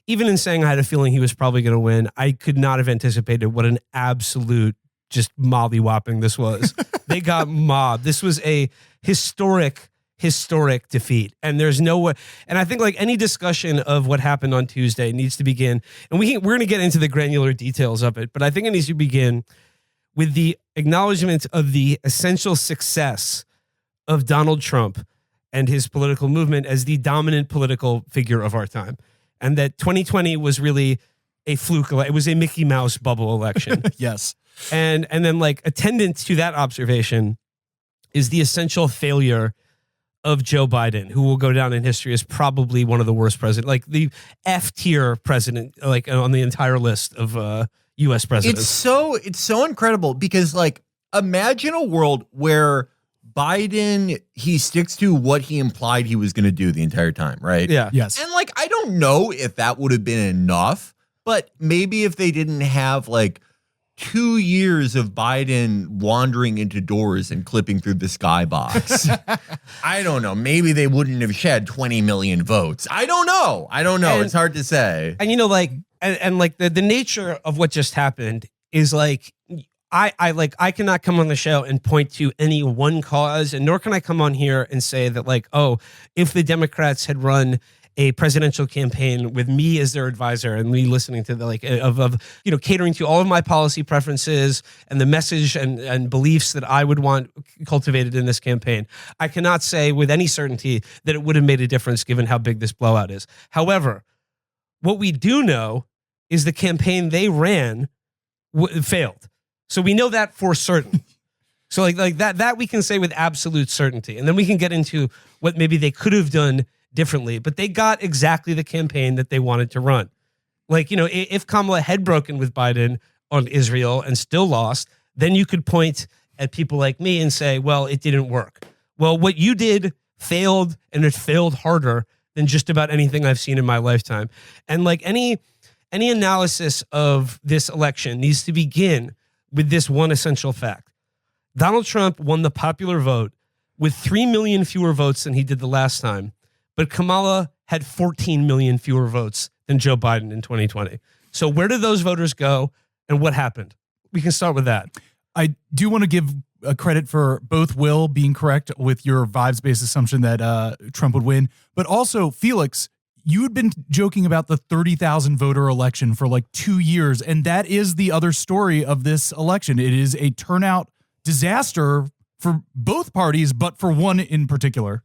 even in saying I had a feeling he was probably going to win, I could not have anticipated what an absolute just mollywhopping this was. They got mobbed. This was a historic defeat. And there's no way. And I think like any discussion of what happened on Tuesday needs to begin. And we're going to get into the granular details of it, but I think it needs to begin with the acknowledgement of the essential success of Donald Trump and his political movement as the dominant political figure of our time. And that 2020 was really a fluke. It was a Mickey Mouse bubble election. Yes. And then like attendant to that observation is the essential failure of Joe Biden, who will go down in history as probably one of the worst presidents, like the F tier president, like on the entire list of U.S. presidents. It's so incredible because like imagine a world where Biden, he sticks to what he implied he was going to do the entire time, right? Yeah. Yes. And like, I don't know if that would have been enough, but maybe if they didn't have like 2 years of Biden wandering into doors and clipping through the skybox, I don't know. Maybe they wouldn't have shed 20 million votes. I don't know. And, it's hard to say. And, you know, like, and like the nature of what just happened is like, I cannot come on the show and point to any one cause, and nor can I come on here and say that like, oh, if the Democrats had run a presidential campaign with me as their advisor and me listening to the like of you know, catering to all of my policy preferences and the message and beliefs that I would want cultivated in this campaign, I cannot say with any certainty that it would have made a difference given how big this blowout is. However, what we do know is the campaign they ran failed. So we know that for certain. So like that we can say with absolute certainty. And then we can get into what maybe they could have done differently, but they got exactly the campaign that they wanted to run. Like, you know, if Kamala had broken with Biden on Israel and still lost, then you could point at people like me and say, well, it didn't work. Well, what you did failed, and it failed harder than just about anything I've seen in my lifetime. And like any analysis of this election needs to begin with this one essential fact. Donald Trump won the popular vote with 3 million fewer votes than he did the last time, but Kamala had 14 million fewer votes than Joe Biden in 2020. So where did those voters go and what happened? We can start with that. I do want to give a credit for both Will being correct with your vibes-based assumption that Trump would win, but also Felix, you had been joking about the 30,000 voter election for like 2 years, and that is the other story of this election. It is a turnout disaster for both parties, but for one in particular.